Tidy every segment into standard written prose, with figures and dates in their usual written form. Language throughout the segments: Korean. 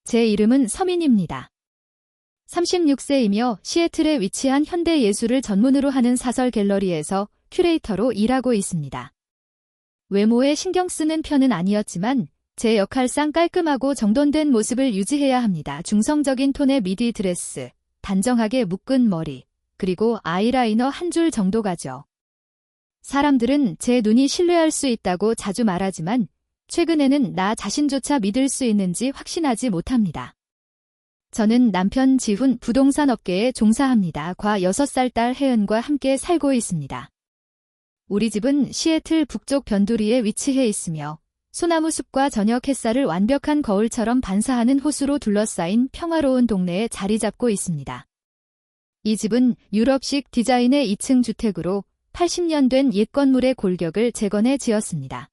제 이름은 서민입니다. 36세이며 시애틀에 위치한 현대 예술을 전문으로 하는 사설 갤러리에서 큐레이터로 일하고 있습니다. 외모에 신경 쓰는 편은 아니었지만 제 역할상 깔끔하고 정돈된 모습을 유지해야 합니다. 중성적인 톤의 미디 드레스, 단정하게 묶은 머리, 그리고 아이라이너 한 줄 정도가죠. 사람들은 제 눈이 신뢰할 수 있다고 자주 말하지만 최근에는 나 자신조차 믿을 수 있는지 확신하지 못합니다. 저는 남편 지훈 부동산 업계에 종사합니다. 과 6살 딸 혜은과 함께 살고 있습니다. 우리 집은 시애틀 북쪽 변두리에 위치해 있으며 소나무 숲과 저녁 햇살을 완벽한 거울처럼 반사하는 호수로 둘러싸인 평화로운 동네에 자리 잡고 있습니다. 이 집은 유럽식 디자인의 2층 주택으로 80년 된 옛 건물의 골격을 재건해 지었습니다.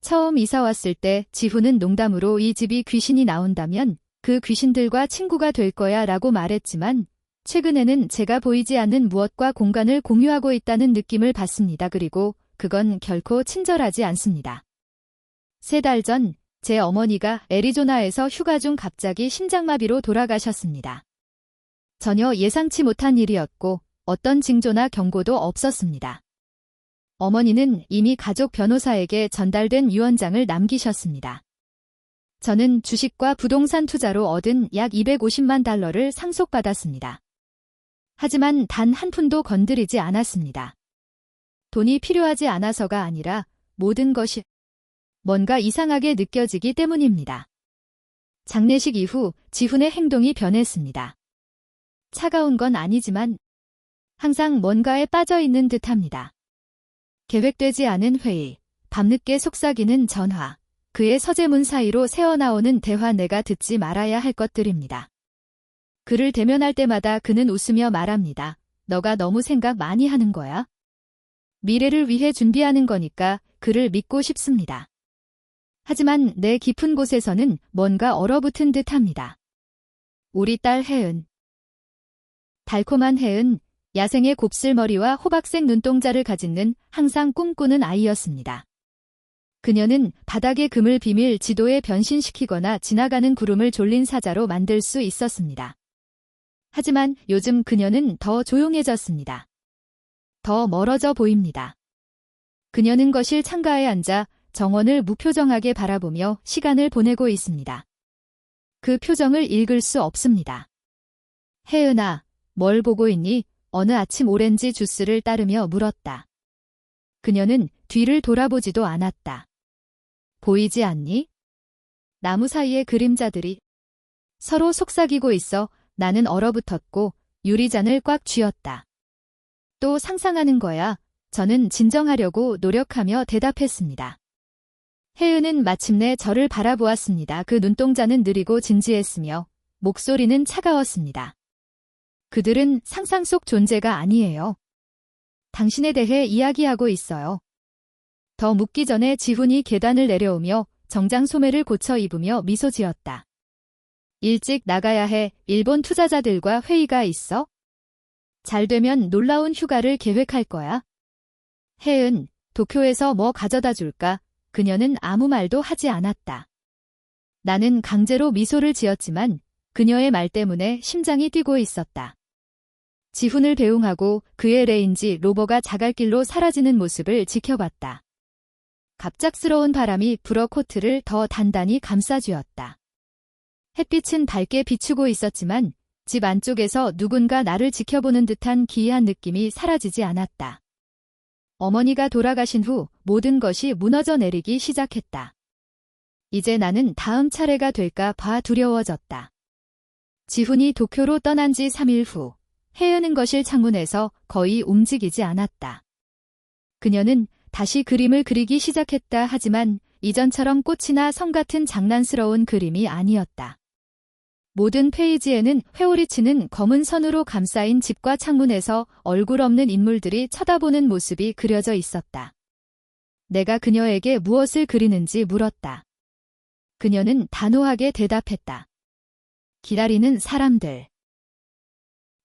처음 이사 왔을 때 지훈은 농담으로 이 집이 귀신이 나온다면 그 귀신들과 친구가 될 거야 라고 말했지만 최근에는 제가 보이지 않는 무엇과 공간을 공유하고 있다는 느낌을 받습니다. 그리고 그건 결코 친절하지 않습니다. 3달 전 제 어머니가 애리조나에서 휴가 중 갑자기 심장마비로 돌아가셨습니다. 전혀 예상치 못한 일이었고 어떤 징조나 경고도 없었습니다. 어머니는 이미 가족 변호사에게 전달된 유언장을 남기셨습니다. 저는 주식과 부동산 투자로 얻은 약 250만 달러를 상속받았습니다. 하지만 단 한 푼도 건드리지 않았습니다. 돈이 필요하지 않아서가 아니라 모든 것이 뭔가 이상하게 느껴지기 때문입니다. 장례식 이후 지훈의 행동이 변했습니다. 차가운 건 아니지만 항상 뭔가에 빠져 있는 듯합니다. 계획되지 않은 회의, 밤늦게 속삭이는 전화, 그의 서재문 사이로 새어나오는 대화 내가 듣지 말아야 할 것들입니다. 그를 대면할 때마다 그는 웃으며 말합니다. 너가 너무 생각 많이 하는 거야? 미래를 위해 준비하는 거니까 그를 믿고 싶습니다. 하지만 내 깊은 곳에서는 뭔가 얼어붙은 듯합니다. 우리 딸 혜은. 달콤한 혜은, 야생의 곱슬머리와 호박색 눈동자를 가진 항상 꿈꾸는 아이였습니다. 그녀는 바닥의 금을 비밀 지도에 변신시키거나 지나가는 구름을 졸린 사자로 만들 수 있었습니다. 하지만 요즘 그녀는 더 조용해졌습니다. 더 멀어져 보입니다. 그녀는 거실 창가에 앉아 정원을 무표정하게 바라보며 시간을 보내고 있습니다. 그 표정을 읽을 수 없습니다. 혜은아, 뭘 보고 있니? 어느 아침 오렌지 주스를 따르며 물었다. 그녀는 뒤를 돌아보지도 않았다. 보이지 않니? 나무 사이의 그림자들이 서로 속삭이고 있어 나는 얼어붙었고 유리잔을 꽉 쥐었다. 또 상상하는 거야. 저는 진정하려고 노력하며 대답했습니다. 혜은은 마침내 저를 바라보았습니다. 그 눈동자는 느리고 진지했으며 목소리는 차가웠습니다. 그들은 상상 속 존재가 아니에요. 당신에 대해 이야기하고 있어요. 더 묻기 전에 지훈이 계단을 내려오며 정장 소매를 고쳐 입으며 미소 지었다. 일찍 나가야 해. 일본 투자자들과 회의가 있어? 잘 되면 놀라운 휴가를 계획할 거야. 혜은, 도쿄에서 뭐 가져다 줄까? 그녀는 아무 말도 하지 않았다. 나는 강제로 미소를 지었지만 그녀의 말 때문에 심장이 뛰고 있었다. 지훈을 배웅하고 그의 레인지 로버가 자갈길로 사라지는 모습을 지켜봤다. 갑작스러운 바람이 불어 코트를 더 단단히 감싸쥐었다. 햇빛은 밝게 비추고 있었지만 집 안쪽에서 누군가 나를 지켜보는 듯한 기이한 느낌이 사라지지 않았다. 어머니가 돌아가신 후 모든 것이 무너져 내리기 시작했다. 이제 나는 다음 차례가 될까 봐 두려워졌다. 지훈이 도쿄로 떠난 지 3일 후 혜은은 거실 창문에서 거의 움직이지 않았다. 그녀는 다시 그림을 그리기 시작했다. 하지만 이전처럼 꽃이나 성 같은 장난스러운 그림이 아니었다. 모든 페이지에는 회오리 치는 검은 선으로 감싸인 집과 창문에서 얼굴 없는 인물들이 쳐다보는 모습이 그려져 있었다. 내가 그녀에게 무엇을 그리는지 물었다. 그녀는 단호하게 대답했다. 기다리는 사람들.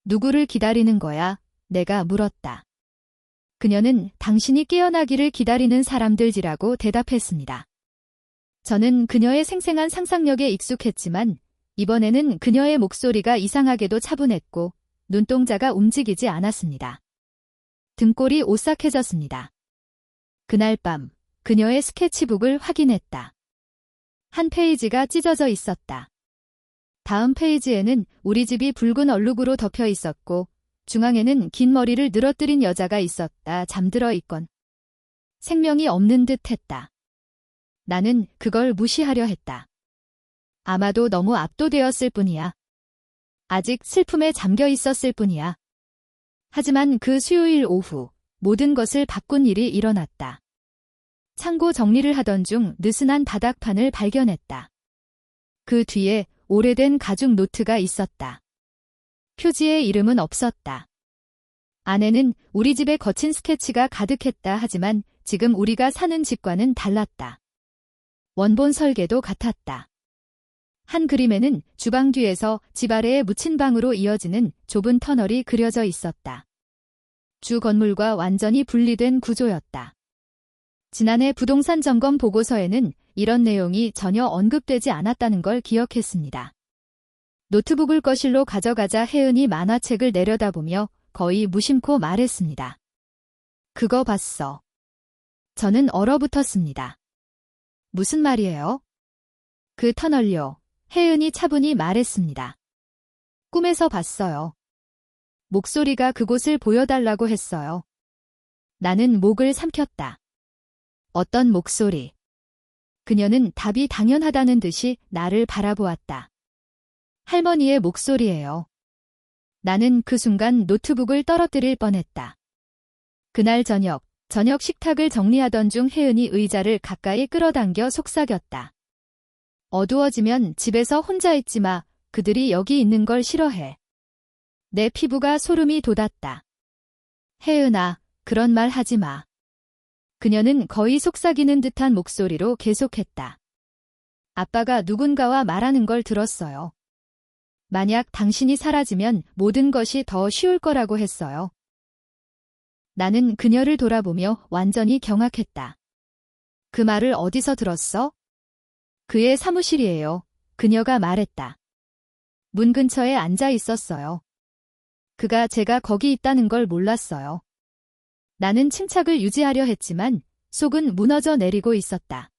누구를 기다리는 거야? 내가 물었다. 그녀는 당신이 깨어나기를 기다리는 사람들이라고 대답했습니다. 저는 그녀의 생생한 상상력에 익숙했지만 이번에는 그녀의 목소리가 이상하게도 차분했고 눈동자가 움직이지 않았습니다. 등골이 오싹해졌습니다. 그날 밤 그녀의 스케치북을 확인했다. 한 페이지가 찢어져 있었다. 다음 페이지에는 우리 집이 붉은 얼룩으로 덮여 있었고 중앙에는 긴 머리를 늘어뜨린 여자가 있었다. 잠들어 있건 생명이 없는 듯 했다. 나는 그걸 무시하려 했다. 아마도 너무 압도되었을 뿐이야. 아직 슬픔에 잠겨 있었을 뿐이야. 하지만 그 수요일 오후 모든 것을 바꾼 일이 일어났다. 창고 정리를 하던 중 느슨한 바닥판을 발견했다. 그 뒤에 오래된 가죽 노트가 있었다. 표지에 이름은 없었다. 안에는 우리 집의 거친 스케치가 가득했다. 하지만 지금 우리가 사는 집과는 달랐다. 원본 설계도 같았다. 한 그림에는 주방 뒤에서 집 아래에 묻힌 방으로 이어지는 좁은 터널이 그려져 있었다. 주 건물과 완전히 분리된 구조였다. 지난해 부동산 점검 보고서에는 이런 내용이 전혀 언급되지 않았다는 걸 기억했습니다. 노트북을 거실로 가져가자 혜은이 만화책을 내려다보며 거의 무심코 말했습니다. 그거 봤어. 저는 얼어붙었습니다. 무슨 말이에요? 그 터널요. 혜은이 차분히 말했습니다. 꿈에서 봤어요. 목소리가 그곳을 보여달라고 했어요. 나는 목을 삼켰다. 어떤 목소리? 그녀는 답이 당연하다는 듯이 나를 바라보았다. 할머니의 목소리예요. 나는 그 순간 노트북을 떨어뜨릴 뻔했다. 그날 저녁 식탁을 정리하던 중 혜은이 의자를 가까이 끌어당겨 속삭였다. 어두워지면 집에서 혼자 있지 마. 그들이 여기 있는 걸 싫어해. 내 피부가 소름이 돋았다. 혜은아, 그런 말 하지 마. 그녀는 거의 속삭이는 듯한 목소리로 계속했다. 아빠가 누군가와 말하는 걸 들었어요. 만약 당신이 사라지면 모든 것이 더 쉬울 거라고 했어요. 나는 그녀를 돌아보며 완전히 경악했다. 그 말을 어디서 들었어? 그의 사무실이에요. 그녀가 말했다. 문 근처에 앉아 있었어요. 그가 제가 거기 있다는 걸 몰랐어요. 나는 침착을 유지하려 했지만 속은 무너져 내리고 있었다.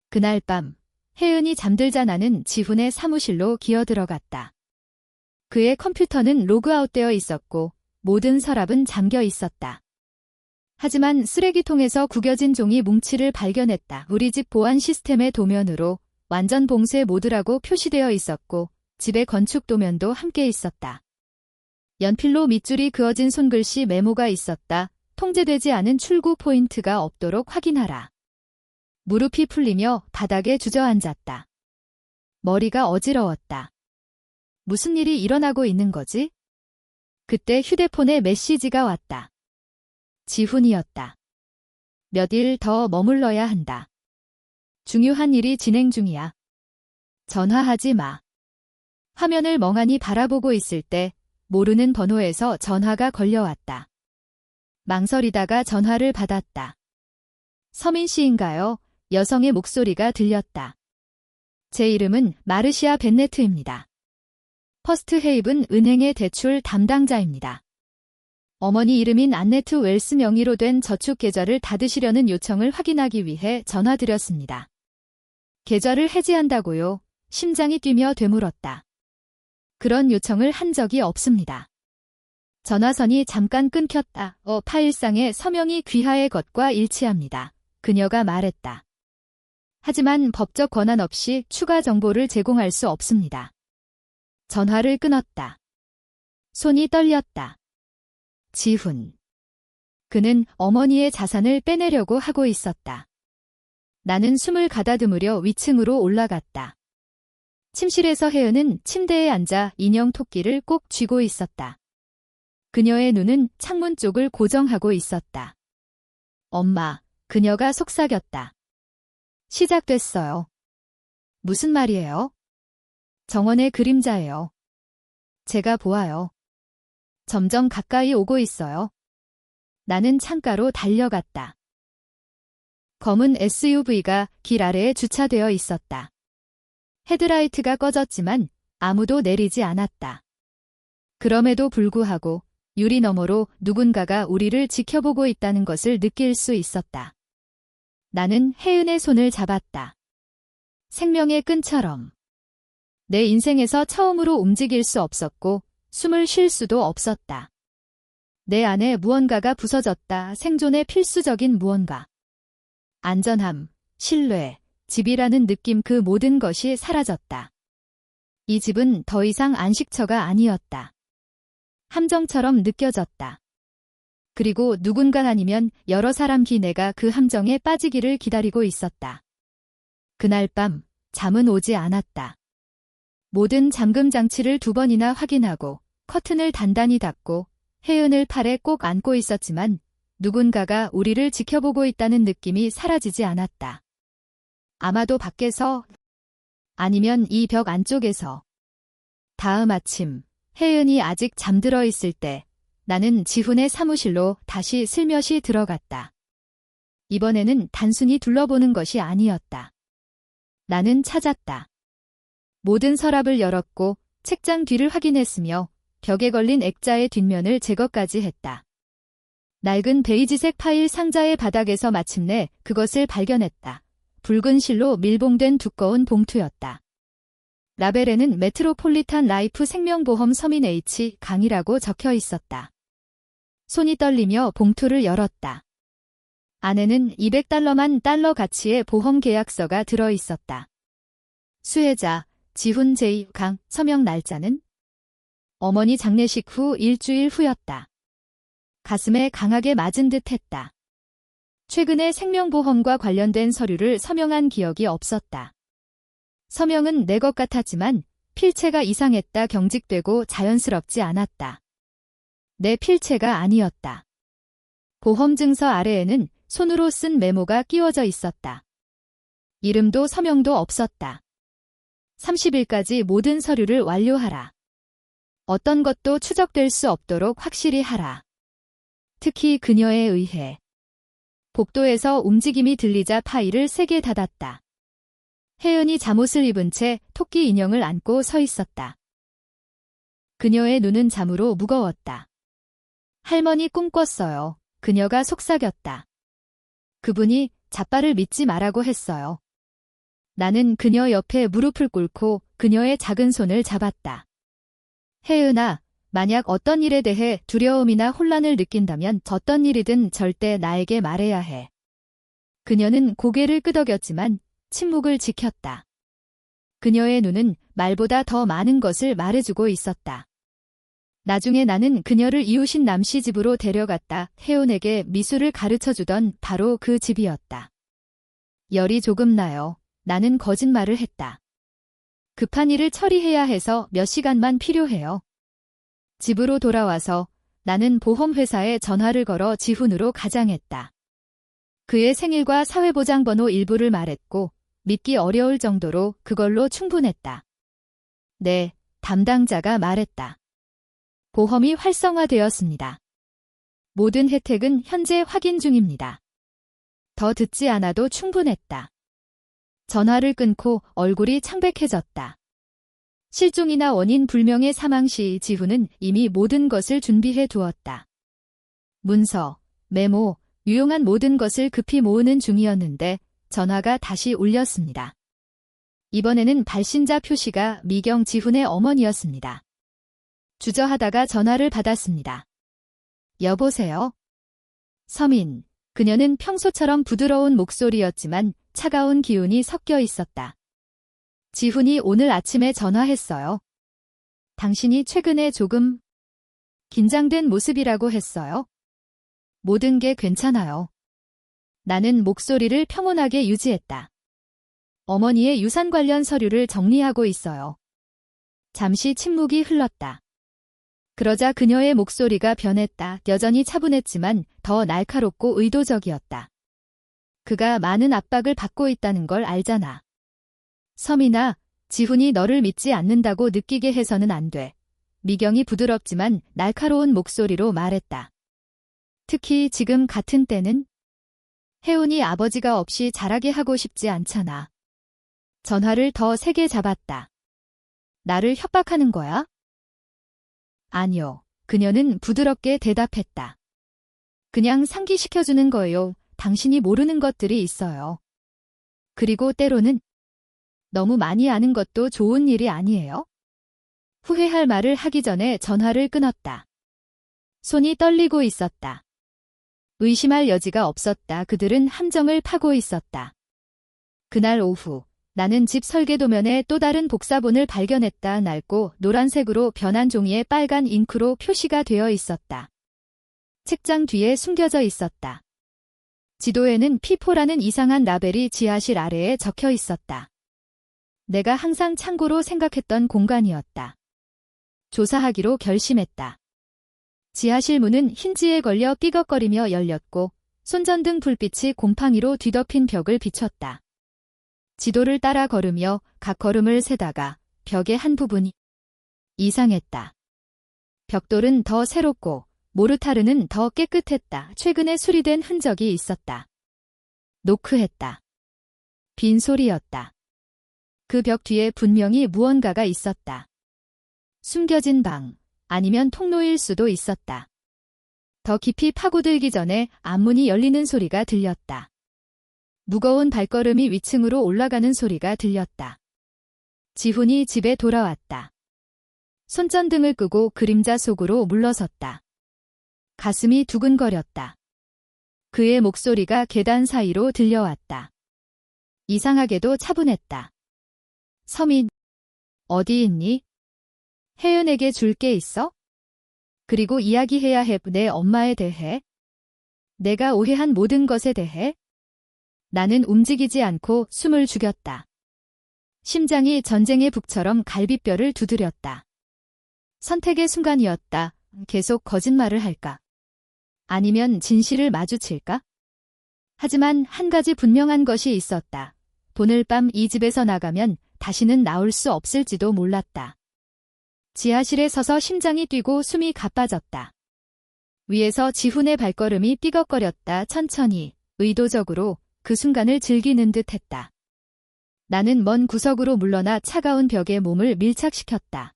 그날 밤 혜은이 잠들자 나는 지훈의 사무실로 기어들어갔다. 그의 컴퓨터는 로그아웃되어 있었고 모든 서랍은 잠겨 있었다. 하지만 쓰레기통에서 구겨진 종이 뭉치를 발견했다. 우리 집 보안 시스템의 도면으로 완전 봉쇄 모드라고 표시되어 있었고 집의 건축 도면도 함께 있었다. 연필로 밑줄이 그어진 손글씨 메모가 있었다. 통제되지 않은 출구 포인트가 없도록 확인하라. 무릎이 풀리며 바닥에 주저앉았다. 머리가 어지러웠다. 무슨 일이 일어나고 있는 거지? 그때 휴대폰에 메시지가 왔다. 지훈이었다. 몇 일 더 머물러야 한다. 중요한 일이 진행 중이야. 전화하지 마. 화면을 멍하니 바라보고 있을 때 모르는 번호에서 전화가 걸려왔다. 망설이다가 전화를 받았다. 서민 씨인가요? 여성의 목소리가 들렸다. 제 이름은 마르시아 벤네트입니다. 퍼스트 헤이븐 은행의 대출 담당자입니다. 어머니 이름인 안네트 웰스 명의로 된 저축 계좌를 닫으시려는 요청을 확인하기 위해 전화드렸습니다. 계좌를 해지한다고요? 심장이 뛰며 되물었다. 그런 요청을 한 적이 없습니다. 전화선이 잠깐 끊겼다. 파일상의 서명이 귀하의 것과 일치합니다. 그녀가 말했다. 하지만 법적 권한 없이 추가 정보를 제공할 수 없습니다. 전화를 끊었다. 손이 떨렸다. 지훈. 그는 어머니의 자산을 빼내려고 하고 있었다. 나는 숨을 가다듬으려 위층으로 올라갔다. 침실에서 혜은은 침대에 앉아 인형 토끼를 꼭 쥐고 있었다. 그녀의 눈은 창문 쪽을 고정하고 있었다. 엄마, 그녀가 속삭였다. 시작됐어요. 무슨 말이에요? 정원의 그림자예요. 제가 보아요. 점점 가까이 오고 있어요. 나는 창가로 달려갔다. 검은 SUV가 길 아래에 주차되어 있었다. 헤드라이트가 꺼졌지만 아무도 내리지 않았다. 그럼에도 불구하고 유리 너머로 누군가가 우리를 지켜보고 있다는 것을 느낄 수 있었다. 나는 혜은의 손을 잡았다. 생명의 끈처럼. 내 인생에서 처음으로 움직일 수 없었고 숨을 쉴 수도 없었다. 내 안에 무언가가 부서졌다. 생존의 필수적인 무언가. 안전함, 신뢰, 집이라는 느낌 그 모든 것이 사라졌다. 이 집은 더 이상 안식처가 아니었다. 함정처럼 느껴졌다. 그리고 누군가 아니면 여러 사람이 내가 그 함정에 빠지기를 기다리고 있었다. 그날 밤 잠은 오지 않았다. 모든 잠금 장치를 2번이나 확인하고 커튼을 단단히 닫고 혜은을 팔에 꼭 안고 있었지만 누군가가 우리를 지켜보고 있다는 느낌이 사라지지 않았다. 아마도 밖에서 아니면 이 벽 안쪽에서. 다음 아침 혜은이 아직 잠들어 있을 때 나는 지훈의 사무실로 다시 슬며시 들어갔다. 이번에는 단순히 둘러보는 것이 아니었다. 나는 찾았다. 모든 서랍을 열었고 책장 뒤를 확인했으며 벽에 걸린 액자의 뒷면을 제거까지 했다. 낡은 베이지색 파일 상자의 바닥에서 마침내 그것을 발견했다. 붉은 실로 밀봉된 두꺼운 봉투였다. 라벨에는 메트로폴리탄 라이프 생명보험 서민 H 강이라고 적혀 있었다. 손이 떨리며 봉투를 열었다. 안에는 $200만 달러 가치의 보험 계약서가 들어 있었다. 수혜자, 지훈 J 강, 서명 날짜는? 어머니 장례식 후 일주일 후였다. 가슴에 강하게 맞은 듯 했다. 최근에 생명보험과 관련된 서류를 서명한 기억이 없었다. 서명은 내 것 같았지만 필체가 이상했다. 경직되고 자연스럽지 않았다. 내 필체가 아니었다. 보험증서 아래에는 손으로 쓴 메모가 끼워져 있었다. 이름도 서명도 없었다. 30일까지 모든 서류를 완료하라. 어떤 것도 추적될 수 없도록 확실히 하라. 특히 그녀에 의해. 복도에서 움직임이 들리자 파일을 세게 닫았다. 혜은이 잠옷을 입은 채 토끼 인형을 안고 서 있었다. 그녀의 눈은 잠으로 무거웠다. 할머니 꿈꿨어요. 그녀가 속삭였다. 그분이 자빠를 믿지 말라고 했어요. 나는 그녀 옆에 무릎을 꿇고 그녀의 작은 손을 잡았다. 혜은아, 만약 어떤 일에 대해 두려움이나 혼란을 느낀다면 어떤 일이든 절대 나에게 말해야 해. 그녀는 고개를 끄덕였지만 침묵을 지켰다. 그녀의 눈은 말보다 더 많은 것을 말해주고 있었다. 나중에 나는 그녀를 이웃인 남씨 집으로 데려갔다. 혜은에게 미술을 가르쳐주던 바로 그 집이었다. 열이 조금 나요. 나는 거짓말을 했다. 급한 일을 처리해야 해서 몇 시간만 필요해요. 집으로 돌아와서 나는 보험회사에 전화를 걸어 지훈으로 가장했다. 그의 생일과 사회보장번호 일부를 말했고 믿기 어려울 정도로 그걸로 충분했다. 네, 담당자가 말했다. 보험이 활성화되었습니다. 모든 혜택은 현재 확인 중입니다. 더 듣지 않아도 충분했다. 전화를 끊고 얼굴이 창백해졌다. 실종이나 원인 불명의 사망 시 지훈은 이미 모든 것을 준비해 두었다. 문서, 메모, 유용한 모든 것을 급히 모으는 중이었는데 전화가 다시 울렸습니다. 이번에는 발신자 표시가 미경 지훈의 어머니였습니다. 주저하다가 전화를 받았습니다. 여보세요? 서민. 그녀는 평소처럼 부드러운 목소리였지만 차가운 기운이 섞여 있었다. 지훈이 오늘 아침에 전화했어요. 당신이 최근에 조금 긴장된 모습이라고 했어요. 모든 게 괜찮아요. 나는 목소리를 평온하게 유지했다. 어머니의 유산 관련 서류를 정리하고 있어요. 잠시 침묵이 흘렀다. 그러자 그녀의 목소리가 변했다. 여전히 차분했지만 더 날카롭고 의도적이었다. 그가 많은 압박을 받고 있다는 걸 알잖아. 서민아, 지훈이 너를 믿지 않는다고 느끼게 해서는 안 돼. 미경이 부드럽지만 날카로운 목소리로 말했다. 특히 지금 같은 때는 혜은이 아버지가 없이 자라게 하고 싶지 않잖아. 전화를 더 세게 잡았다. 나를 협박하는 거야? 아니요. 그녀는 부드럽게 대답했다. 그냥 상기시켜주는 거예요. 당신이 모르는 것들이 있어요. 그리고 때로는 너무 많이 아는 것도 좋은 일이 아니에요? 후회할 말을 하기 전에 전화를 끊었다. 손이 떨리고 있었다. 의심할 여지가 없었다. 그들은 함정을 파고 있었다. 그날 오후 나는 집 설계도면에 또 다른 복사본을 발견했다. 낡고 노란색으로 변한 종이에 빨간 잉크로 표시가 되어 있었다. 책장 뒤에 숨겨져 있었다. 지도에는 P4라는 이상한 라벨이 지하실 아래에 적혀 있었다. 내가 항상 창고로 생각했던 공간이었다. 조사하기로 결심했다. 지하실 문은 힌지에 걸려 삐걱거리며 열렸고 손전등 불빛이 곰팡이로 뒤덮인 벽을 비췄다. 지도를 따라 걸으며 각 걸음을 세다가 벽의 한 부분이 이상했다. 벽돌은 더 새롭고 모르타르는 더 깨끗했다. 최근에 수리된 흔적이 있었다. 노크했다. 빈소리였다. 그 벽 뒤에 분명히 무언가가 있었다. 숨겨진 방, 아니면 통로일 수도 있었다. 더 깊이 파고들기 전에 앞문이 열리는 소리가 들렸다. 무거운 발걸음이 위층으로 올라가는 소리가 들렸다. 지훈이 집에 돌아왔다. 손전등을 끄고 그림자 속으로 물러섰다. 가슴이 두근거렸다. 그의 목소리가 계단 사이로 들려왔다. 이상하게도 차분했다. 서민, 어디 있니? 혜연에게 줄 게 있어? 그리고 이야기해야 해. 내 엄마에 대해? 내가 오해한 모든 것에 대해? 나는 움직이지 않고 숨을 죽였다. 심장이 전쟁의 북처럼 갈비뼈를 두드렸다. 선택의 순간이었다. 계속 거짓말을 할까? 아니면 진실을 마주칠까? 하지만 한 가지 분명한 것이 있었다. 오늘 밤 이 집에서 나가면 다시는 나올 수 없을지도 몰랐다. 지하실에 서서 심장이 뛰고 숨이 가빠졌다. 위에서 지훈의 발걸음이 삐걱거렸다. 천천히, 의도적으로 그 순간을 즐기는 듯 했다. 나는 먼 구석으로 물러나 차가운 벽에 몸을 밀착시켰다.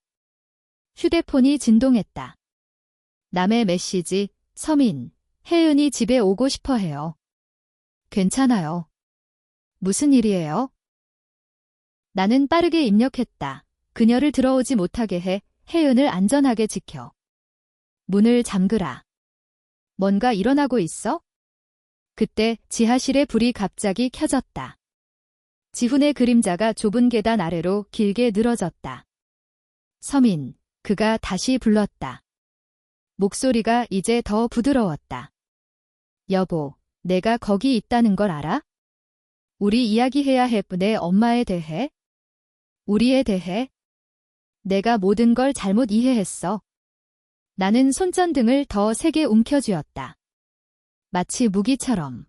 휴대폰이 진동했다. 남의 메시지, 서민, 혜은이 집에 오고 싶어 해요. 괜찮아요. 무슨 일이에요? 나는 빠르게 입력했다. 그녀를 들어오지 못하게 해 혜은을 안전하게 지켜. 문을 잠그라. 뭔가 일어나고 있어? 그때 지하실의 불이 갑자기 켜졌다. 지훈의 그림자가 좁은 계단 아래로 길게 늘어졌다. 서민, 그가 다시 불렀다. 목소리가 이제 더 부드러웠다. 여보, 내가 거기 있다는 걸 알아? 우리 이야기해야 해. 내 엄마에 대해? 우리에 대해? 내가 모든 걸 잘못 이해했어. 나는 손전등을 더 세게 움켜쥐었다. 마치 무기처럼.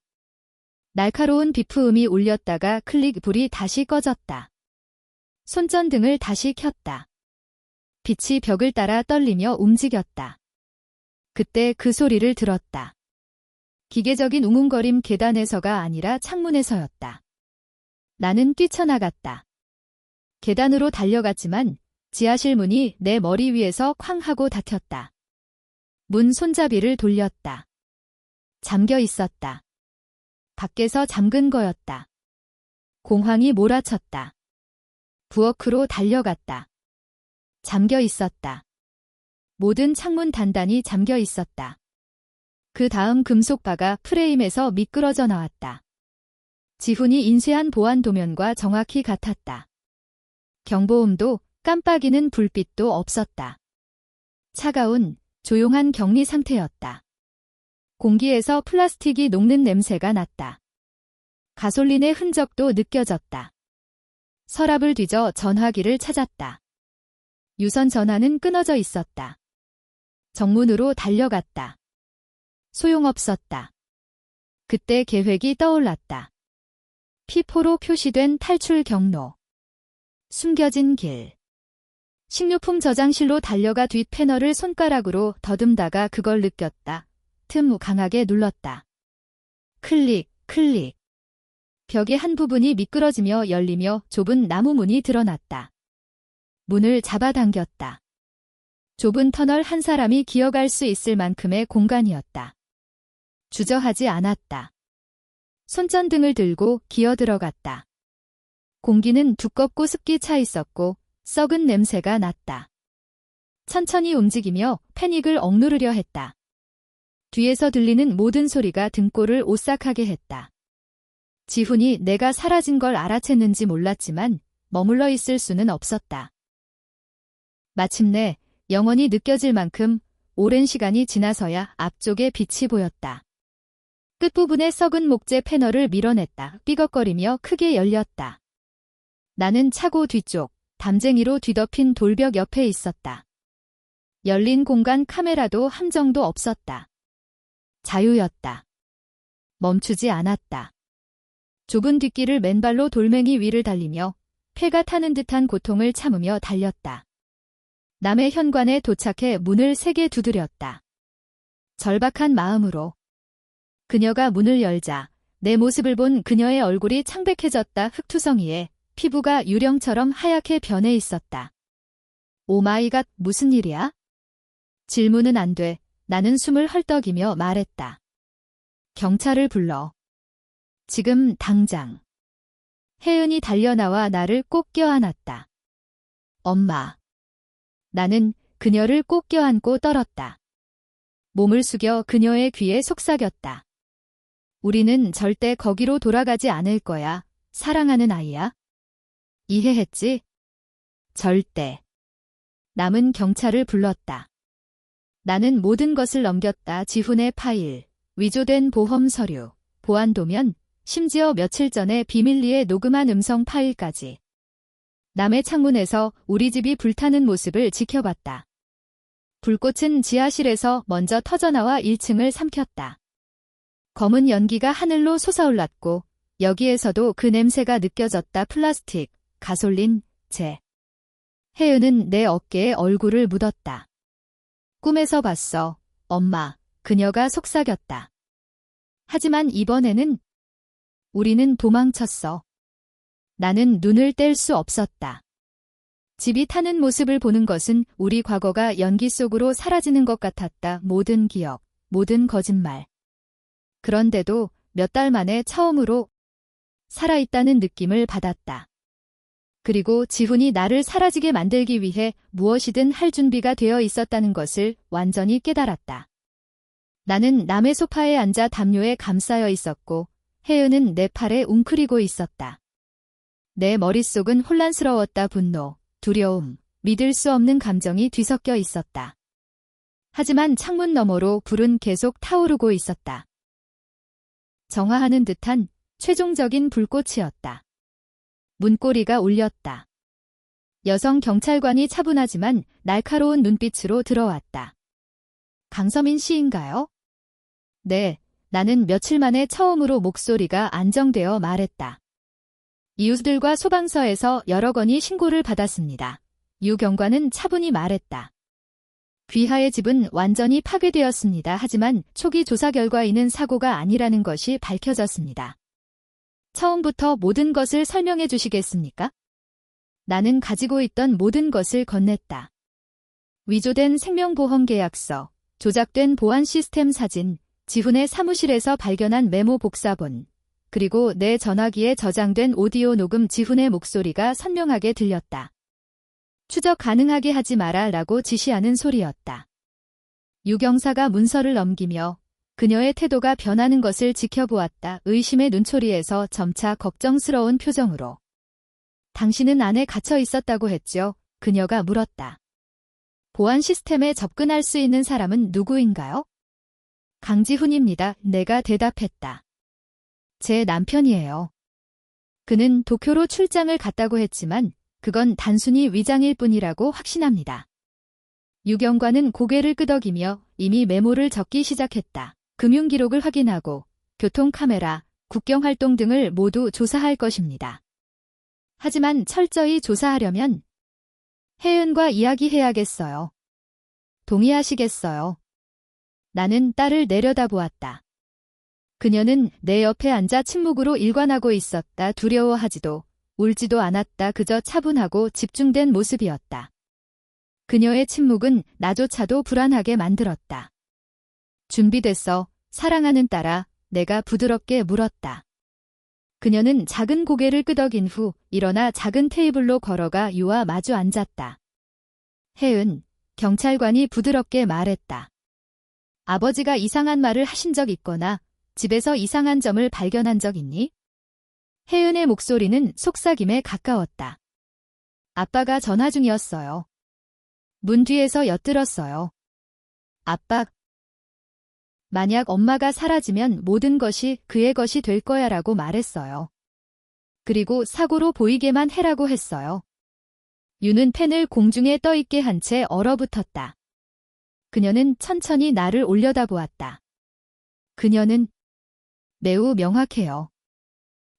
날카로운 비프음이 울렸다가 클릭 불이 다시 꺼졌다. 손전등을 다시 켰다. 빛이 벽을 따라 떨리며 움직였다. 그때 그 소리를 들었다. 기계적인 웅웅거림 계단에서가 아니라 창문에서였다. 나는 뛰쳐나갔다. 계단으로 달려갔지만 지하실 문이 내 머리 위에서 쾅 하고 닫혔다. 문 손잡이를 돌렸다. 잠겨 있었다. 밖에서 잠근 거였다. 공황이 몰아쳤다. 부엌으로 달려갔다. 잠겨 있었다. 모든 창문 단단히 잠겨 있었다. 그 다음 금속바가 프레임에서 미끄러져 나왔다. 지훈이 인쇄한 보안 도면과 정확히 같았다. 경보음도 깜빡이는 불빛도 없었다. 차가운, 조용한 격리 상태였다. 공기에서 플라스틱이 녹는 냄새가 났다. 가솔린의 흔적도 느껴졌다. 서랍을 뒤져 전화기를 찾았다. 유선 전화는 끊어져 있었다. 정문으로 달려갔다. 소용없었다. 그때 계획이 떠올랐다. P4로 표시된 탈출 경로. 숨겨진 길. 식료품 저장실로 달려가 뒷 패널을 손가락으로 더듬다가 그걸 느꼈다. 틈 강하게 눌렀다. 클릭, 클릭. 벽의 한 부분이 미끄러지며 열리며 좁은 나무 문이 드러났다. 문을 잡아당겼다. 좁은 터널 한 사람이 기어갈 수 있을 만큼의 공간이었다. 주저하지 않았다. 손전등을 들고 기어 들어갔다. 공기는 두껍고 습기 차 있었고 썩은 냄새가 났다. 천천히 움직이며 패닉을 억누르려 했다. 뒤에서 들리는 모든 소리가 등골을 오싹하게 했다. 지훈이 내가 사라진 걸 알아챘는지 몰랐지만 머물러 있을 수는 없었다. 마침내 영원히 느껴질 만큼 오랜 시간이 지나서야 앞쪽에 빛이 보였다. 끝부분의 썩은 목재 패널을 밀어냈다. 삐걱거리며 크게 열렸다. 나는 차고 뒤쪽, 담쟁이로 뒤덮인 돌벽 옆에 있었다. 열린 공간 카메라도 함정도 없었다. 자유였다. 멈추지 않았다. 좁은 뒷길을 맨발로 돌멩이 위를 달리며 폐가 타는 듯한 고통을 참으며 달렸다. 남의 현관에 도착해 문을 세게 두드렸다. 절박한 마음으로. 그녀가 문을 열자 내 모습을 본 그녀의 얼굴이 창백해졌다. 흙투성이에 피부가 유령처럼 하얗게 변해 있었다. 오마이갓, 무슨 일이야? 질문은 안 돼. 나는 숨을 헐떡이며 말했다. 경찰을 불러. 지금 당장. 혜은이 달려나와 나를 꼭 껴안았다. 엄마. 나는 그녀를 꼭 껴안고 떨었다. 몸을 숙여 그녀의 귀에 속삭였다. 우리는 절대 거기로 돌아가지 않을 거야. 사랑하는 아이야. 이해했지? 절대. 남은 경찰을 불렀다. 나는 모든 것을 넘겼다. 지훈의 파일, 위조된 보험 서류, 보안 도면, 심지어 며칠 전에 비밀리에 녹음한 음성 파일까지. 남의 창문에서 우리 집이 불타는 모습을 지켜봤다. 불꽃은 지하실에서 먼저 터져나와 1층을 삼켰다. 검은 연기가 하늘로 솟아올랐고 여기에서도 그 냄새가 느껴졌다. 플라스틱, 가솔린, 재. 혜은은 내 어깨에 얼굴을 묻었다. 꿈에서 봤어, 엄마. 그녀가 속삭였다. 하지만 이번에는 우리는 도망쳤어. 나는 눈을 뗄 수 없었다. 집이 타는 모습을 보는 것은 우리 과거가 연기 속으로 사라지는 것 같았다. 모든 기억, 모든 거짓말. 그런데도 몇 달 만에 처음으로 살아있다는 느낌을 받았다. 그리고 지훈이 나를 사라지게 만들기 위해 무엇이든 할 준비가 되어 있었다는 것을 완전히 깨달았다. 나는 남의 소파에 앉아 담요에 감싸여 있었고 혜은은 내 팔에 웅크리고 있었다. 내 머릿속은 혼란스러웠다. 분노, 두려움, 믿을 수 없는 감정이 뒤섞여 있었다. 하지만 창문 너머로 불은 계속 타오르고 있었다. 정화하는 듯한 최종적인 불꽃이었다. 문고리가 울렸다. 여성 경찰관이 차분하지만 날카로운 눈빛으로 들어왔다. 강서민 씨인가요? 네, 나는 며칠 만에 처음으로 목소리가 안정되어 말했다. 이웃들과 소방서에서 여러 건이 신고를 받았습니다. 유 경관은 차분히 말했다. 귀하의 집은 완전히 파괴되었습니다. 하지만 초기 조사 결과 이는 사고가 아니라는 것이 밝혀졌습니다. 처음부터 모든 것을 설명해 주시겠습니까? 나는 가지고 있던 모든 것을 건넸다. 위조된 생명보험 계약서, 조작된 보안 시스템 사진, 지훈의 사무실에서 발견한 메모 복사본, 그리고 내 전화기에 저장된 오디오 녹음. 지훈의 목소리가 선명하게 들렸다. 추적 가능하게 하지 마라 라고 지시하는 소리였다. 유 경사가 문서를 넘기며 그녀의 태도가 변하는 것을 지켜보았다. 의심의 눈초리에서 점차 걱정스러운 표정으로. 당신은 안에 갇혀 있었다고 했죠? 그녀가 물었다. 보안 시스템에 접근할 수 있는 사람은 누구인가요? 강지훈입니다. 내가 대답했다. 제 남편이에요. 그는 도쿄로 출장을 갔다고 했지만 그건 단순히 위장일 뿐이라고 확신합니다. 유경관은 고개를 끄덕이며 이미 메모를 적기 시작했다. 금융기록을 확인하고 교통카메라, 국경활동 등을 모두 조사할 것입니다. 하지만 철저히 조사하려면 혜은과 이야기해야겠어요. 동의하시겠어요? 나는 딸을 내려다보았다. 그녀는 내 옆에 앉아 침묵으로 일관하고 있었다. 두려워하지도 울지도 않았다. 그저 차분하고 집중된 모습이었다. 그녀의 침묵은 나조차도 불안하게 만들었다. 준비됐어, 사랑하는 딸아, 내가 부드럽게 물었다. 그녀는 작은 고개를 끄덕인 후 일어나 작은 테이블로 걸어가 유와 마주 앉았다. 혜은, 경찰관이 부드럽게 말했다. 아버지가 이상한 말을 하신 적 있거나 집에서 이상한 점을 발견한 적 있니? 혜은의 목소리는 속삭임에 가까웠다. 아빠가 전화 중이었어요. 문 뒤에서 엿들었어요. 아빠, 만약 엄마가 사라지면 모든 것이 그의 것이 될 거야라고 말했어요. 그리고 사고로 보이게만 해라고 했어요. 유는 펜을 공중에 떠있게 한 채 얼어붙었다. 그녀는 천천히 나를 올려다보았다. 그녀는 매우 명확해요.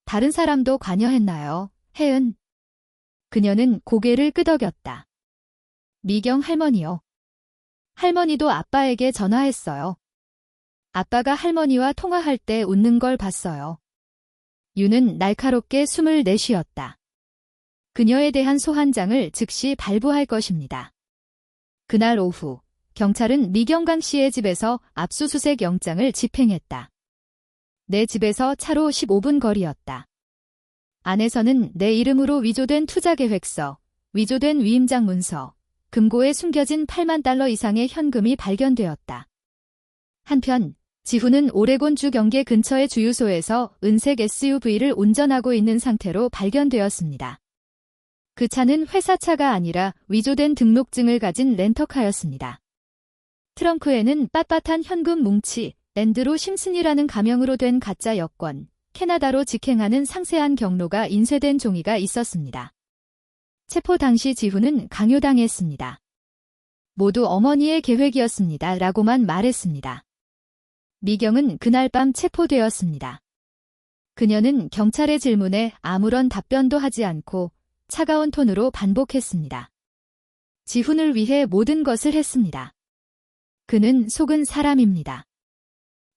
다른 사람도 관여했나요, 혜은? 그녀는 고개를 끄덕였다. 미경 할머니요. 할머니도 아빠에게 전화했어요. 아빠가 할머니와 통화할 때 웃는 걸 봤어요. 유는 날카롭게 숨을 내쉬었다. 그녀에 대한 소환장을 즉시 발부할 것입니다. 그날 오후, 경찰은 미경강 씨의 집에서 압수수색 영장을 집행했다. 내 집에서 차로 15분 거리였다. 안에서는 내 이름으로 위조된 투자계획서, 위조된 위임장 문서, 금고에 숨겨진 8만 달러 이상의 현금이 발견되었다. 한편 지훈은 오레곤주 경계 근처의 주유소에서 은색 SUV를 운전하고 있는 상태로 발견되었습니다. 그 차는 회사차가 아니라 위조된 등록증을 가진 렌터카였습니다. 트렁크에는 빳빳한 현금 뭉치, 앤드루 심슨이라는 가명으로 된 가짜 여권, 캐나다로 직행하는 상세한 경로가 인쇄된 종이가 있었습니다. 체포 당시 지훈은 강요당했습니다. 모두 어머니의 계획이었습니다. 라고만 말했습니다. 미경은 그날 밤 체포되었습니다. 그녀는 경찰의 질문에 아무런 답변도 하지 않고 차가운 톤으로 반복했습니다. 지훈을 위해 모든 것을 했습니다. 그는 속은 사람입니다.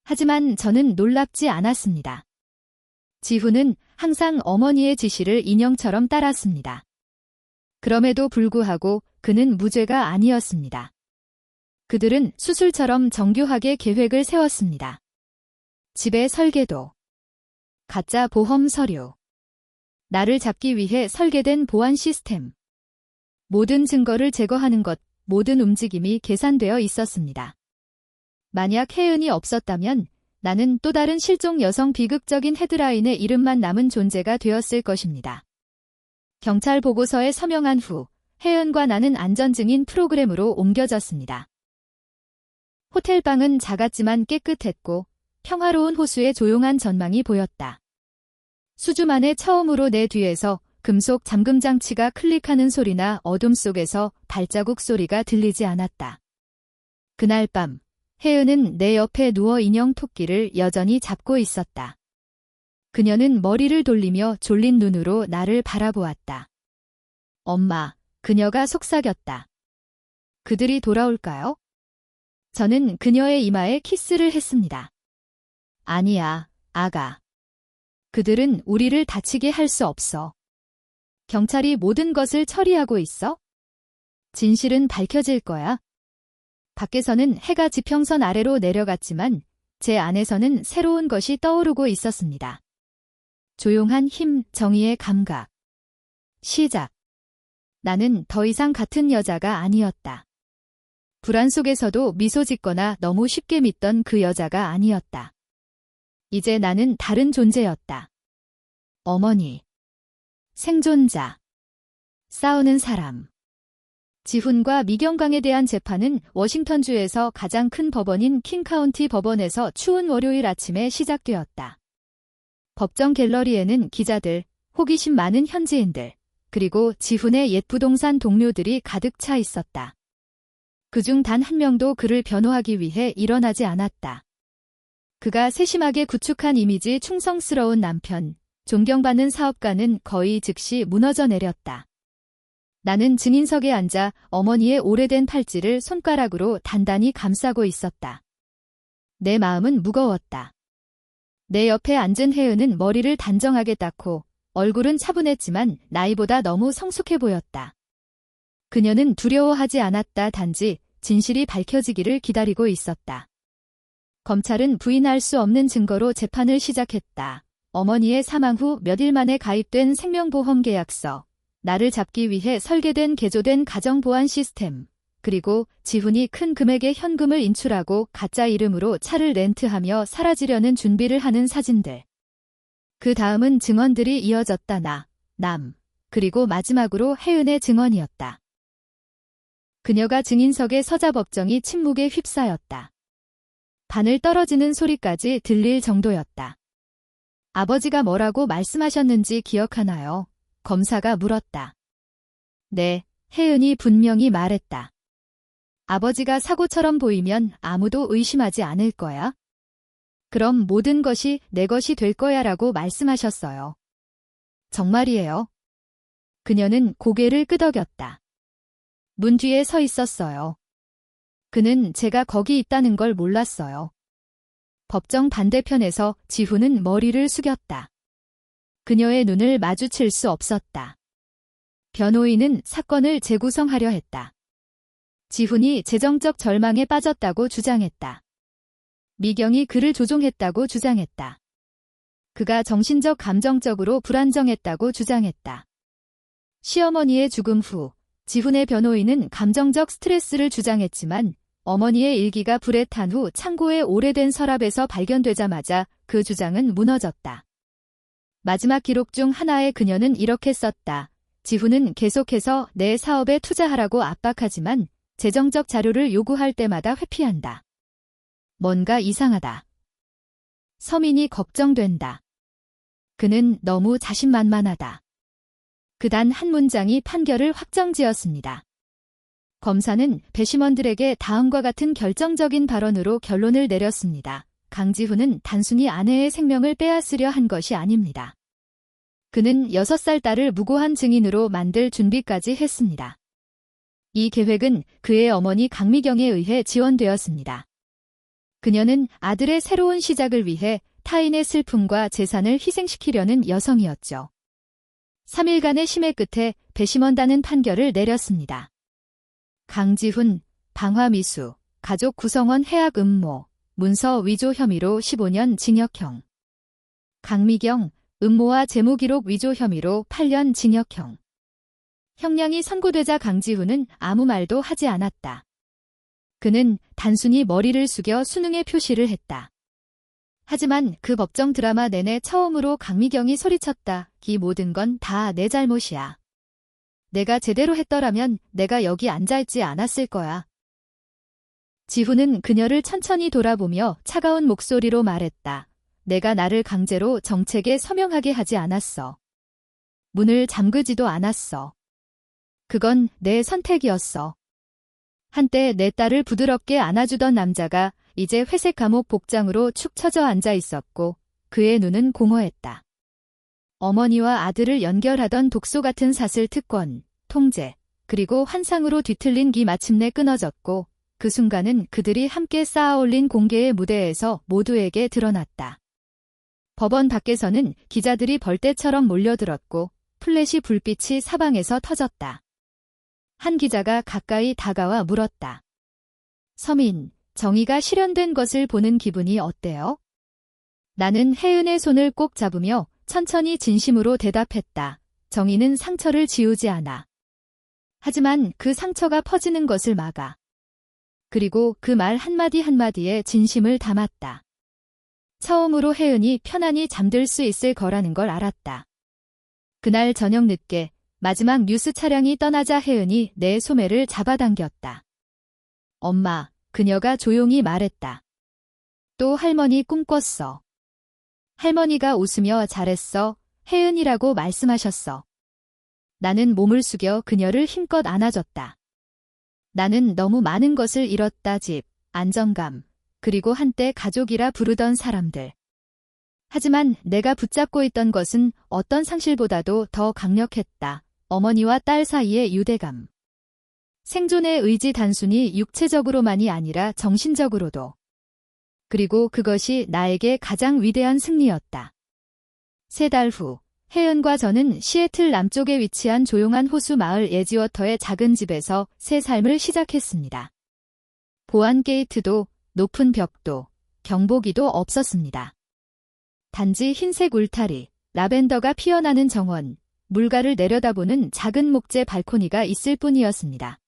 하지만 저는 놀랍지 않았습니다. 지훈은 항상 어머니의 지시를 인형처럼 따랐습니다. 그럼에도 불구하고 그는 무죄가 아니었습니다. 그들은 수술처럼 정교하게 계획을 세웠습니다. 집의 설계도, 가짜 보험 서류, 나를 잡기 위해 설계된 보안 시스템, 모든 증거를 제거하는 것, 모든 움직임이 계산되어 있었습니다. 만약 혜은이 없었다면 나는 또 다른 실종 여성 비극적인 헤드라인의 이름만 남은 존재가 되었을 것입니다. 경찰 보고서에 서명한 후 혜은과 나는 안전증인 프로그램으로 옮겨졌습니다. 호텔방은 작았지만 깨끗했고 평화로운 호수의 조용한 전망이 보였다. 수주 만에 처음으로 내 뒤에서 금속 잠금 장치가 클릭하는 소리나 어둠 속에서 발자국 소리가 들리지 않았다. 그날 밤 혜은은 내 옆에 누워 인형 토끼를 여전히 잡고 있었다. 그녀는 머리를 돌리며 졸린 눈으로 나를 바라보았다. 엄마, 그녀가 속삭였다. 그들이 돌아올까요? 저는 그녀의 이마에 키스를 했습니다. 아니야, 아가. 그들은 우리를 다치게 할 수 없어. 경찰이 모든 것을 처리하고 있어? 진실은 밝혀질 거야. 밖에서는 해가 지평선 아래로 내려갔지만 제 안에서는 새로운 것이 떠오르고 있었습니다. 조용한 힘, 정의의 감각. 시작. 나는 더 이상 같은 여자가 아니었다. 불안 속에서도 미소 짓거나 너무 쉽게 믿던 그 여자가 아니었다. 이제 나는 다른 존재였다. 어머니. 생존자. 싸우는 사람. 지훈과 미경강에 대한 재판은 워싱턴주에서 가장 큰 법원인 킹카운티 법원에서 추운 월요일 아침에 시작되었다. 법정 갤러리에는 기자들, 호기심 많은 현지인들, 그리고 지훈의 옛 부동산 동료들이 가득 차 있었다. 그중 단 한 명도 그를 변호하기 위해 일어나지 않았다. 그가 세심하게 구축한 이미지 충성스러운 남편, 존경받는 사업가는 거의 즉시 무너져 내렸다. 나는 증인석에 앉아 어머니의 오래된 팔찌를 손가락으로 단단히 감싸고 있었다. 내 마음은 무거웠다. 내 옆에 앉은 혜은은 머리를 단정하게 닦고 얼굴은 차분했지만 나이보다 너무 성숙해 보였다. 그녀는 두려워하지 않았다. 단지 진실이 밝혀지기를 기다리고 있었다. 검찰은 부인할 수 없는 증거로 재판을 시작했다. 어머니의 사망 후 몇 일 만에 가입된 생명보험 계약서, 나를 잡기 위해 설계된 개조된 가정보안 시스템, 그리고 지훈이 큰 금액의 현금을 인출하고 가짜 이름으로 차를 렌트하며 사라지려는 준비를 하는 사진들. 그 다음은 증언들이 이어졌다. 나, 남, 그리고 마지막으로 혜은의 증언이었다. 그녀가 증인석에 서자 법정이 침묵에 휩싸였다. 바늘 떨어지는 소리까지 들릴 정도였다. 아버지가 뭐라고 말씀하셨는지 기억하나요? 검사가 물었다. 네, 혜은이 분명히 말했다. 아버지가 사고처럼 보이면 아무도 의심하지 않을 거야. 그럼 모든 것이 내 것이 될 거야 라고 말씀하셨어요. 정말이에요. 그녀는 고개를 끄덕였다. 문 뒤에 서 있었어요. 그는 제가 거기 있다는 걸 몰랐어요. 법정 반대편에서 지훈은 머리를 숙였다. 그녀의 눈을 마주칠 수 없었다. 변호인은 사건을 재구성하려 했다. 지훈이 재정적 절망에 빠졌다고 주장했다. 미경이 그를 조종했다고 주장했다. 그가 정신적 감정적으로 불안정했다고 주장했다. 시어머니의 죽음 후 지훈의 변호인은 감정적 스트레스를 주장했지만 어머니의 일기가 불에 탄 후 창고의 오래된 서랍에서 발견되자마자 그 주장은 무너졌다. 마지막 기록 중 하나에 그녀는 이렇게 썼다. 지훈은 계속해서 내 사업에 투자하라고 압박하지만 재정적 자료를 요구할 때마다 회피한다. 뭔가 이상하다. 서민이 걱정된다. 그는 너무 자신만만하다. 그 단 한 문장이 판결을 확정지었습니다. 검사는 배심원들에게 다음과 같은 결정적인 발언으로 결론을 내렸습니다. 강지훈은 단순히 아내의 생명을 빼앗으려 한 것이 아닙니다. 그는 6살 딸을 무고한 증인으로 만들 준비까지 했습니다. 이 계획은 그의 어머니 강미경에 의해 지원되었습니다. 그녀는 아들의 새로운 시작을 위해 타인의 슬픔과 재산을 희생시키려는 여성이었죠. 3일간의 심해 끝에 배심원단은 판결을 내렸습니다. 강지훈, 방화미수, 가족 구성원 해악 음모, 문서 위조 혐의로 15년 징역형. 강미경, 음모와 재무기록 위조 혐의로 8년 징역형. 형량이 선고되자 강지훈은 아무 말도 하지 않았다. 그는 단순히 머리를 숙여 수능의 표시를 했다. 하지만 그 법정 드라마 내내 처음으로 강미경이 소리쳤다. 이 모든 건 다 내 잘못이야. 내가 제대로 했더라면 내가 여기 앉아있지 않았을 거야. 지훈은 그녀를 천천히 돌아보며 차가운 목소리로 말했다. 내가 나를 강제로 정책에 서명하게 하지 않았어. 문을 잠그지도 않았어. 그건 내 선택이었어. 한때 내 딸을 부드럽게 안아주던 남자가 이제 회색 감옥 복장으로 축 처져 앉아 있었고 그의 눈은 공허했다. 어머니와 아들을 연결하던 독소 같은 사슬 특권, 통제, 그리고 환상으로 뒤틀린 기 마침내 끊어졌고 그 순간은 그들이 함께 쌓아올린 공개의 무대에서 모두에게 드러났다. 법원 밖에서는 기자들이 벌떼처럼 몰려들었고 플래시 불빛이 사방에서 터졌다. 한 기자가 가까이 다가와 물었다. 서민, 정의가 실현된 것을 보는 기분이 어때요? 나는 혜은의 손을 꼭 잡으며 천천히 진심으로 대답했다. 정의는 상처를 지우지 않아. 하지만 그 상처가 퍼지는 것을 막아. 그리고 그 말 한마디 한마디에 진심을 담았다. 처음으로 혜은이 편안히 잠들 수 있을 거라는 걸 알았다. 그날 저녁 늦게 마지막 뉴스 차량이 떠나자 혜은이 내 소매를 잡아당겼다. 엄마, 그녀가 조용히 말했다. 또 할머니 꿈꿨어. 할머니가 웃으며 잘했어, 혜은이라고 말씀하셨어. 나는 몸을 숙여 그녀를 힘껏 안아줬다. 나는 너무 많은 것을 잃었다. 집, 안정감, 그리고 한때 가족이라 부르던 사람들. 하지만 내가 붙잡고 있던 것은 어떤 상실보다도 더 강력했다. 어머니와 딸 사이의 유대감. 생존의 의지 단순히 육체적으로만이 아니라 정신적으로도. 그리고 그것이 나에게 가장 위대한 승리였다. 3달 후, 혜은과 저는 시애틀 남쪽에 위치한 조용한 호수 마을 에지워터의 작은 집에서 새 삶을 시작했습니다. 보안 게이트도, 높은 벽도, 경보기도 없었습니다. 단지 흰색 울타리, 라벤더가 피어나는 정원, 물가를 내려다보는 작은 목재 발코니가 있을 뿐이었습니다.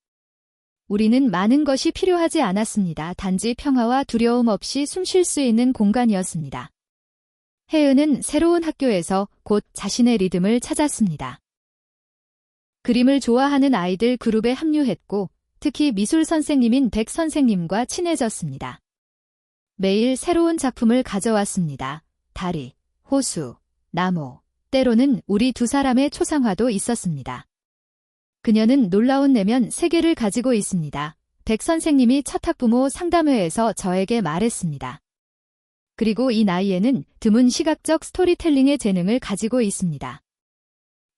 우리는 많은 것이 필요하지 않았습니다. 단지 평화와 두려움 없이 숨 쉴 수 있는 공간이었습니다. 혜은은 새로운 학교에서 곧 자신의 리듬을 찾았습니다. 그림을 좋아하는 아이들 그룹에 합류했고, 특히 미술 선생님인 백 선생님과 친해졌습니다. 매일 새로운 작품을 가져왔습니다. 다리, 호수, 나무, 때로는 우리 두 사람의 초상화도 있었습니다. 그녀는 놀라운 내면 세계를 가지고 있습니다. 백 선생님이 첫 학부모 상담회에서 저에게 말했습니다. 그리고 이 나이에는 드문 시각적 스토리텔링의 재능을 가지고 있습니다.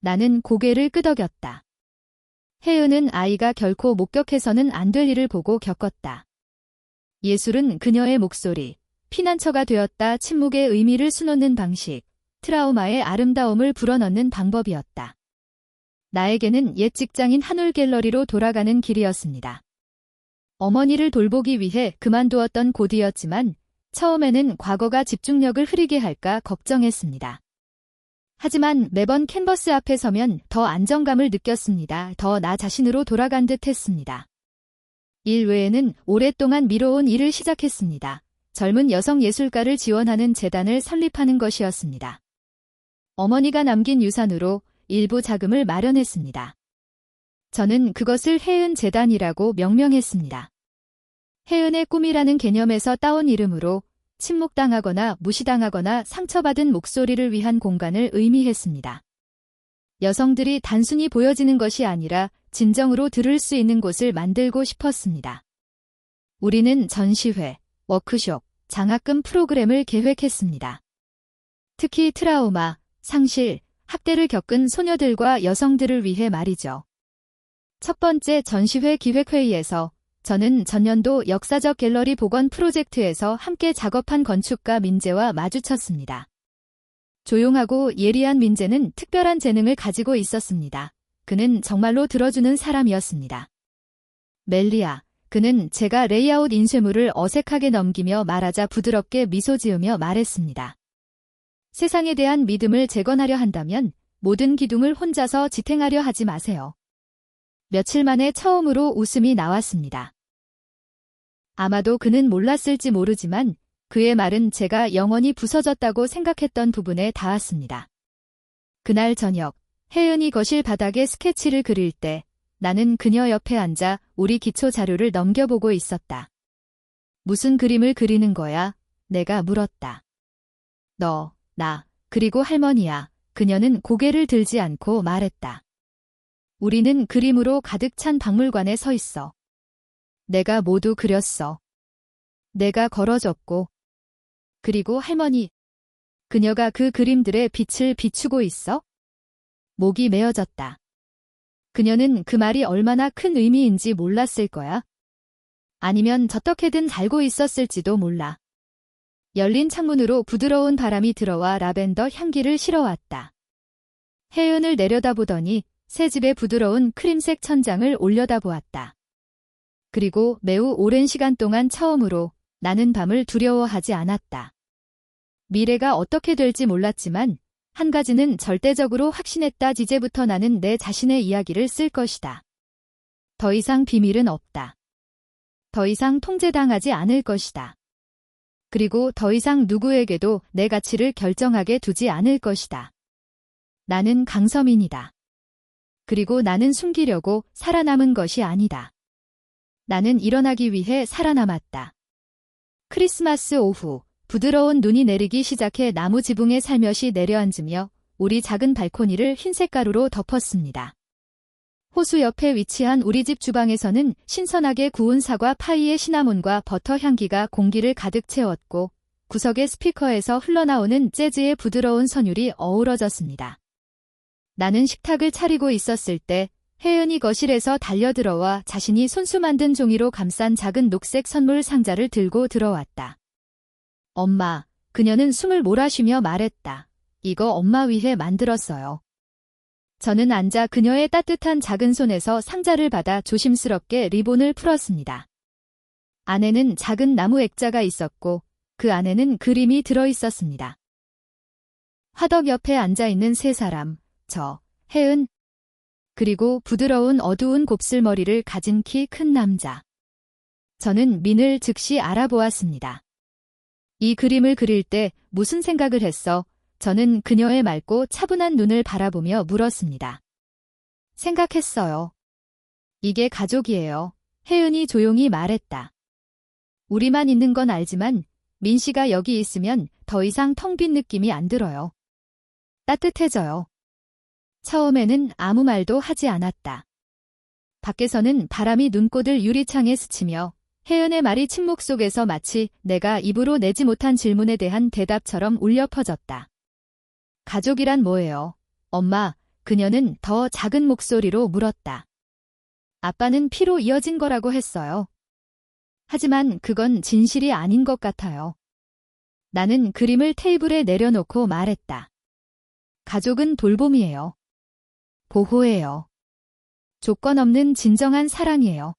나는 고개를 끄덕였다. 혜은은 아이가 결코 목격해서는 안 될 일을 보고 겪었다. 예술은 그녀의 목소리, 피난처가 되었다. 침묵의 의미를 수놓는 방식, 트라우마의 아름다움을 불어넣는 방법이었다. 나에게는 옛 직장인 한올 갤러리로 돌아가는 길이었습니다. 어머니를 돌보기 위해 그만두었던 곳이었지만 처음에는 과거가 집중력을 흐리게 할까 걱정했습니다. 하지만 매번 캔버스 앞에 서면 더 안정감을 느꼈습니다. 더 나 자신으로 돌아간 듯 했습니다. 일 외에는 오랫동안 미뤄온 일을 시작했습니다. 젊은 여성 예술가를 지원하는 재단을 설립하는 것이었습니다. 어머니가 남긴 유산으로 일부 자금을 마련했습니다. 저는 그것을 혜은 재단이라고 명명했습니다. 혜은의 꿈이라는 개념에서 따온 이름으로 침묵당하거나 무시당하거나 상처받은 목소리를 위한 공간을 의미했습니다. 여성들이 단순히 보여지는 것이 아니라 진정으로 들을 수 있는 곳을 만들고 싶었습니다. 우리는 전시회, 워크숍, 장학금 프로그램을 계획했습니다. 특히 트라우마, 상실, 학대를 겪은 소녀들과 여성들을 위해 말이죠. 첫 번째 전시회 기획회의에서 저는 전년도 역사적 갤러리 복원 프로젝트에서 함께 작업한 건축가 민재와 마주쳤습니다. 조용하고 예리한 민재는 특별한 재능을 가지고 있었습니다. 그는 정말로 들어주는 사람이었습니다. 멜리아, 그는 제가 레이아웃 인쇄물을 어색하게 넘기며 말하자 부드럽게 미소 지으며 말했습니다. 세상에 대한 믿음을 재건하려 한다면 모든 기둥을 혼자서 지탱하려 하지 마세요. 며칠 만에 처음으로 웃음이 나왔습니다. 아마도 그는 몰랐을지 모르지만 그의 말은 제가 영원히 부서졌다고 생각했던 부분에 닿았습니다. 그날 저녁, 혜은이 거실 바닥에 스케치를 그릴 때 나는 그녀 옆에 앉아 우리 기초 자료를 넘겨보고 있었다. 무슨 그림을 그리는 거야? 내가 물었다. 너, 나, 그리고 할머니야. 그녀는 고개를 들지 않고 말했다. 우리는 그림으로 가득 찬 박물관에 서 있어. 내가 모두 그렸어. 내가 걸어줬고. 그리고 할머니. 그녀가 그 그림들의 빛을 비추고 있어? 목이 메어졌다. 그녀는 그 말이 얼마나 큰 의미인지 몰랐을 거야. 아니면 어떻게든 알고 있었을지도 몰라. 열린 창문으로 부드러운 바람이 들어와 라벤더 향기를 실어왔다. 혜은을 내려다보더니 새 집의 부드러운 크림색 천장을 올려다보았다. 그리고 매우 오랜 시간 동안 처음으로 나는 밤을 두려워하지 않았다. 미래가 어떻게 될지 몰랐지만 한 가지는 절대적으로 확신했다. 이제부터 나는 내 자신의 이야기를 쓸 것이다. 더 이상 비밀은 없다. 더 이상 통제당하지 않을 것이다. 그리고 더 이상 누구에게도 내 가치를 결정하게 두지 않을 것이다. 나는 강서민이다. 그리고 나는 숨기려고 살아남은 것이 아니다. 나는 일어나기 위해 살아남았다. 크리스마스 오후, 부드러운 눈이 내리기 시작해 나무 지붕에 살며시 내려앉으며 우리 작은 발코니를 흰색 가루로 덮었습니다. 호수 옆에 위치한 우리 집 주방에서는 신선하게 구운 사과 파이의 시나몬과 버터 향기가 공기를 가득 채웠고 구석의 스피커에서 흘러나오는 재즈의 부드러운 선율이 어우러졌습니다. 나는 식탁을 차리고 있었을 때 혜은이 거실에서 달려들어와 자신이 손수 만든 종이로 감싼 작은 녹색 선물 상자를 들고 들어왔다. 엄마, 그녀는 숨을 몰아쉬며 말했다. 이거 엄마 위해 만들었어요. 저는 앉아 그녀의 따뜻한 작은 손에서 상자를 받아 조심스럽게 리본을 풀었습니다. 안에는 작은 나무 액자가 있었고 그 안에는 그림이 들어 있었습니다. 화덕 옆에 앉아있는 세 사람, 저, 혜은, 그리고 부드러운 어두운 곱슬머리를 가진 키 큰 남자. 저는 민을 즉시 알아보았습니다. 이 그림을 그릴 때 무슨 생각을 했어? 저는 그녀의 맑고 차분한 눈을 바라보며 물었습니다. 생각했어요. 이게 가족이에요. 혜은이 조용히 말했다. 우리만 있는 건 알지만 민 씨가 여기 있으면 더 이상 텅 빈 느낌이 안 들어요. 따뜻해져요. 처음에는 아무 말도 하지 않았다. 밖에서는 바람이 눈꽃을 유리창에 스치며 혜은의 말이 침묵 속에서 마치 내가 입으로 내지 못한 질문에 대한 대답처럼 울려 퍼졌다. 가족이란 뭐예요? 엄마, 그녀는 더 작은 목소리로 물었다. 아빠는 피로 이어진 거라고 했어요. 하지만 그건 진실이 아닌 것 같아요. 나는 그림을 테이블에 내려놓고 말했다. 가족은 돌봄이에요. 보호예요. 조건 없는 진정한 사랑이에요.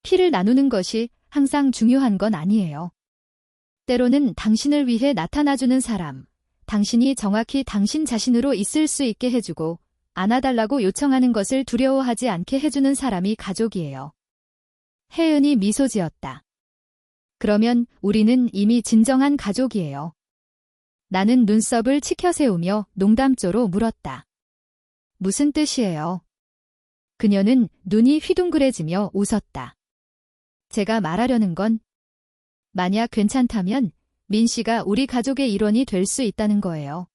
피를 나누는 것이 항상 중요한 건 아니에요. 때로는 당신을 위해 나타나주는 사람, 당신이 정확히 당신 자신으로 있을 수 있게 해주고 안아달라고 요청하는 것을 두려워하지 않게 해주는 사람이 가족이에요. 혜은이 미소 지었다. 그러면 우리는 이미 진정한 가족이에요. 나는 눈썹을 치켜세우며 농담조로 물었다. 무슨 뜻이에요? 그녀는 눈이 휘둥그레지며 웃었다. 제가 말하려는 건 만약 괜찮다면 민 씨가 우리 가족의 일원이 될 수 있다는 거예요.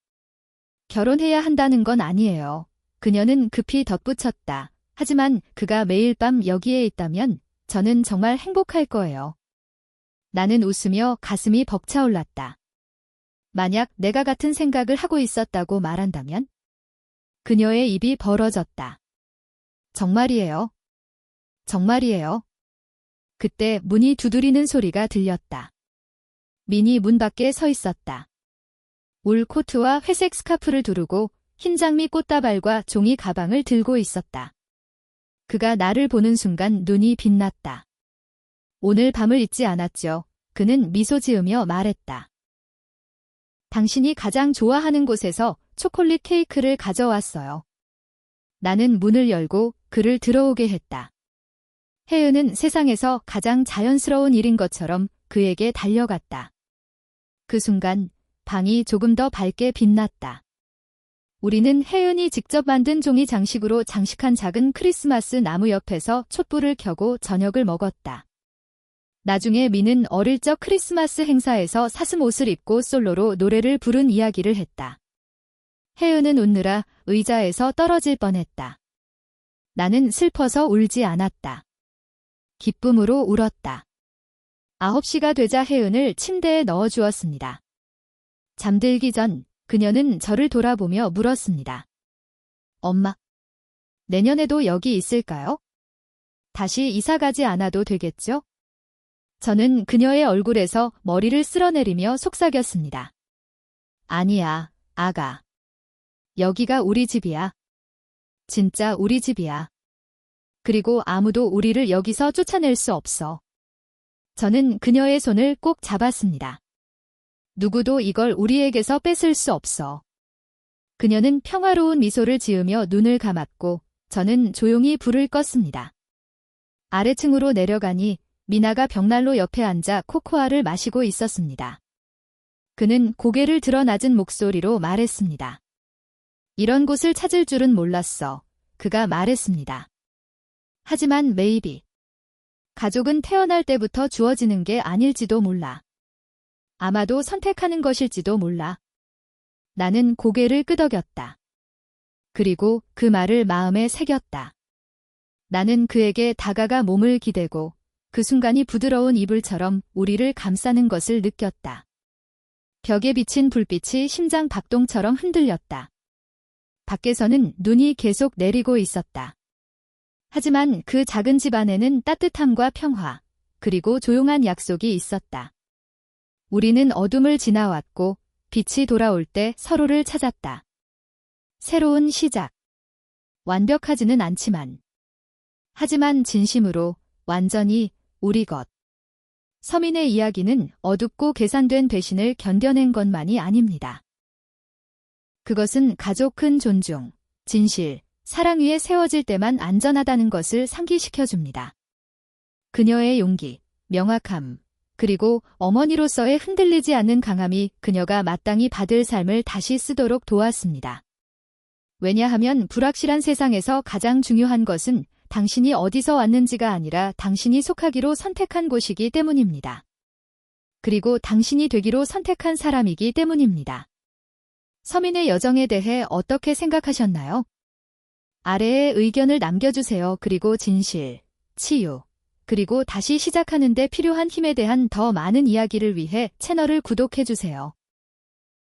결혼해야 한다는 건 아니에요. 그녀는 급히 덧붙였다. 하지만 그가 매일 밤 여기에 있다면 저는 정말 행복할 거예요. 나는 웃으며 가슴이 벅차올랐다. 만약 내가 같은 생각을 하고 있었다고 말한다면? 그녀의 입이 벌어졌다. 정말이에요. 정말이에요. 그때 문이 두드리는 소리가 들렸다. 민이 문 밖에 서 있었다. 울 코트와 회색 스카프를 두르고 흰 장미 꽃다발과 종이 가방을 들고 있었다. 그가 나를 보는 순간 눈이 빛났다. 오늘 밤을 잊지 않았죠. 그는 미소 지으며 말했다. 당신이 가장 좋아하는 곳에서 초콜릿 케이크를 가져왔어요. 나는 문을 열고 그를 들어오게 했다. 혜은은 세상에서 가장 자연스러운 일인 것처럼 그에게 달려갔다. 그 순간 방이 조금 더 밝게 빛났다. 우리는 혜은이 직접 만든 종이 장식으로 장식한 작은 크리스마스 나무 옆에서 촛불을 켜고 저녁을 먹었다. 나중에 민은 어릴 적 크리스마스 행사에서 사슴 옷을 입고 솔로로 노래를 부른 이야기를 했다. 혜은은 웃느라 의자에서 떨어질 뻔했다. 나는 슬퍼서 울지 않았다. 기쁨으로 울었다. 9시가 되자 혜은을 침대에 넣어주었습니다. 잠들기 전 그녀는 저를 돌아보며 물었습니다. 엄마, 내년에도 여기 있을까요? 다시 이사가지 않아도 되겠죠? 저는 그녀의 얼굴에서 머리를 쓸어내리며 속삭였습니다. 아니야, 아가. 여기가 우리 집이야. 진짜 우리 집이야. 그리고 아무도 우리를 여기서 쫓아낼 수 없어. 저는 그녀의 손을 꼭 잡았습니다. 누구도 이걸 우리에게서 뺏을 수 없어. 그녀는 평화로운 미소를 지으며 눈을 감았고 저는 조용히 불을 껐습니다. 아래층으로 내려가니 미나가 벽난로 옆에 앉아 코코아를 마시고 있었습니다. 그는 고개를 들어 낮은 목소리로 말했습니다. 이런 곳을 찾을 줄은 몰랐어. 그가 말했습니다. 하지만 메이비. 가족은 태어날 때부터 주어지는 게 아닐지도 몰라. 아마도 선택하는 것일지도 몰라. 나는 고개를 끄덕였다. 그리고 그 말을 마음에 새겼다. 나는 그에게 다가가 몸을 기대고 그 순간이 부드러운 이불처럼 우리를 감싸는 것을 느꼈다. 벽에 비친 불빛이 심장 박동처럼 흔들렸다. 밖에서는 눈이 계속 내리고 있었다. 하지만 그 작은 집 안에는 따뜻함과 평화, 그리고 조용한 약속이 있었다. 우리는 어둠을 지나왔고 빛이 돌아올 때 서로를 찾았다. 새로운 시작. 완벽하지는 않지만. 하지만 진심으로, 완전히, 우리 것. 서민의 이야기는 어둡고 계산된 배신을 견뎌낸 것만이 아닙니다. 그것은 가족 큰 존중, 진실, 사랑 위에 세워질 때만 안전하다는 것을 상기시켜줍니다. 그녀의 용기, 명확함, 그리고 어머니로서의 흔들리지 않는 강함이 그녀가 마땅히 받을 삶을 다시 쓰도록 도왔습니다. 왜냐하면 불확실한 세상에서 가장 중요한 것은 당신이 어디서 왔는지가 아니라 당신이 속하기로 선택한 곳이기 때문입니다. 그리고 당신이 되기로 선택한 사람이기 때문입니다. 서민의 여정에 대해 어떻게 생각하셨나요? 아래에 의견을 남겨주세요. 그리고 진실, 치유, 그리고 다시 시작하는 데 필요한 힘에 대한 더 많은 이야기를 위해 채널을 구독해주세요.